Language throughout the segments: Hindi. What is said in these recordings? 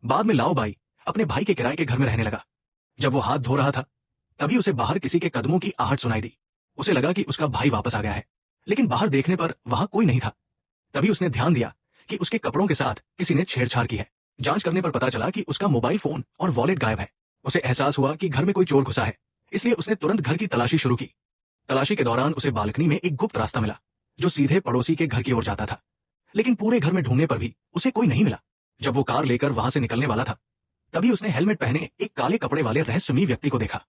बाद में लाओ बाई अपने भाई के किराए के घर में रहने लगा। जब वो हाथ धो रहा था तभी उसे बाहर किसी के कदमों की आहट सुनाई दी। उसे लगा कि उसका भाई वापस आ गया है, लेकिन बाहर देखने पर वहां कोई नहीं था। तभी उसने ध्यान दिया कि उसके कपड़ों के साथ किसी ने छेड़छाड़ की है। जांच करने पर पता चला कि उसका मोबाइल फोन और वॉलेट गायब है। उसे एहसास हुआ कि घर में कोई चोर घुसा है, इसलिए उसने तुरंत घर की तलाशी शुरू की। तलाशी के दौरान उसे बालकनी में एक गुप्त रास्ता मिला जो सीधे पड़ोसी के घर की ओर जाता था, लेकिन पूरे घर में ढूंढने पर भी उसे कोई नहीं मिला। जब वो कार लेकर वहां से निकलने वाला था तभी उसने हेलमेट पहने एक काले कपड़े वाले रहस्यमयी व्यक्ति को देखा।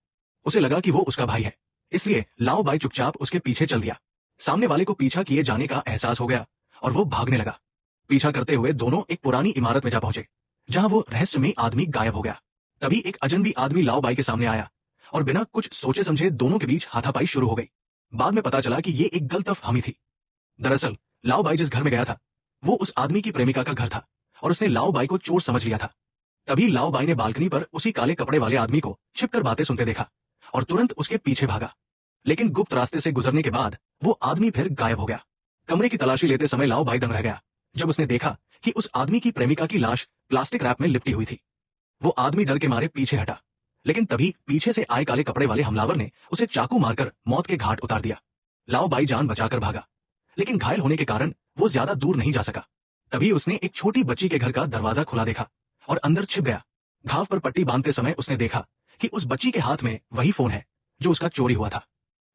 उसे लगा कि वो उसका भाई है, इसलिए लाओ बाई चुपचाप उसके पीछे चल दिया। सामने वाले को पीछा किए जाने का एहसास हो गया और वो भागने लगा। पीछा करते हुए दोनों एक पुरानी इमारत में जा पहुंचे जहां वो रहस्यमयी आदमी गायब हो गया। तभी एक अजनबी आदमी लाओ बाई के सामने आया और बिना कुछ सोचे समझे दोनों के बीच हाथापाई शुरू हो गई। बाद में पता चला कि ये एक गलतफहमी थी। दरअसल लाओ बाई जिस घर में गया था वो उस आदमी की प्रेमिका का घर था और उसने लाओ बाई को चोर समझ लिया था। तभी लाओ बाई ने बालकनी पर उसी काले कपड़े वाले आदमी को छिपकर बातें सुनते देखा और तुरंत उसके पीछे भागा। लेकिन गुप्त रास्ते से गुजरने के बाद वो आदमी फिर गायब हो गया। कमरे की तलाशी लेते समय लाओ बाई दंग रह गया जब उसने देखा कि उस आदमी की प्रेमिका की लाश प्लास्टिक रैप में लिपटी हुई थी। वो आदमी डर के मारे पीछे हटा, लेकिन तभी पीछे से आए काले कपड़े वाले हमलावर ने उसे चाकू मारकर मौत के घाट उतार दिया। लाओ बाई जान बचाकर भागा, लेकिन घायल होने के कारण वो ज्यादा दूर नहीं जा सका। तभी उसने एक छोटी बच्ची के घर का दरवाजा खुला देखा और अंदर छिप गया। घाव पर पट्टी बांधते समय उसने देखा कि उस बच्ची के हाथ में वही फोन है जो उसका चोरी हुआ था।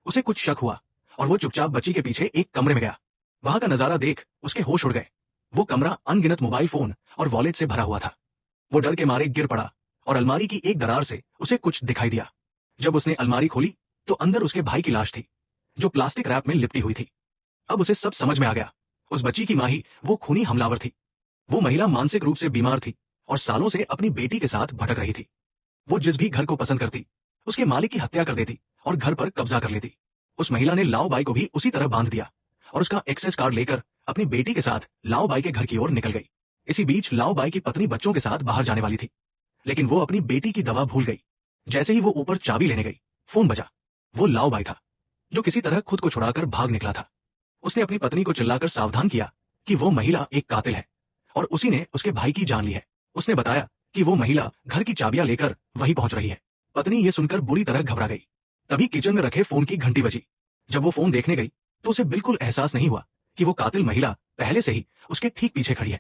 उसे कुछ शक हुआ और वो चुपचाप बच्ची के पीछे एक कमरे में गया। वहां का नजारा देख उसके होश उड़ गए। वो कमरा अनगिनत मोबाइल फोन और वॉलेट से भरा हुआ था। वो डर के मारे गिर पड़ा और अलमारी की एक दरार से उसे कुछ दिखाई दिया। जब उसने अलमारी खोली तो अंदर उसके भाई की लाश थी जो प्लास्टिक रैप में लिपटी हुई थी। अब उसे सब समझ में आ गया। उस बच्ची की मां ही वो खूनी हमलावर थी। वो महिला मानसिक रूप से बीमार थी और सालों से अपनी बेटी के साथ भटक रही थी। वो जिस भी घर को पसंद करती उसके मालिक की हत्या कर देती और घर पर कब्जा कर लेती। उस महिला ने लाओ बाई को भी उसी तरह बांध दिया और उसका एक्सेस कार्ड लेकर अपनी बेटी के साथ लाओ बाई के घर की ओर निकल गई। इसी बीच लाओ बाई की पत्नी बच्चों के साथ बाहर जाने वाली थी, लेकिन वो अपनी बेटी की दवा भूल गई। जैसे ही वो ऊपर चाबी लेने गई, फोन बजा। वो लाओ बाई था जो किसी तरह खुद को छुड़ाकर भाग निकला था। उसने अपनी पत्नी को चिल्लाकर सावधान किया कि वो महिला एक कातिल है और उसी ने उसके भाई की जान ली है। उसने बताया कि वो महिला घर की चाबियां लेकर वहीं पहुंच रही है। पत्नी ये सुनकर बुरी तरह घबरा गई। तभी किचन में रखे फोन की घंटी बजी। जब वो फोन देखने गई तो उसे बिल्कुल एहसास नहीं हुआ कि वो कातिल महिला पहले से ही उसके ठीक पीछे खड़ी है।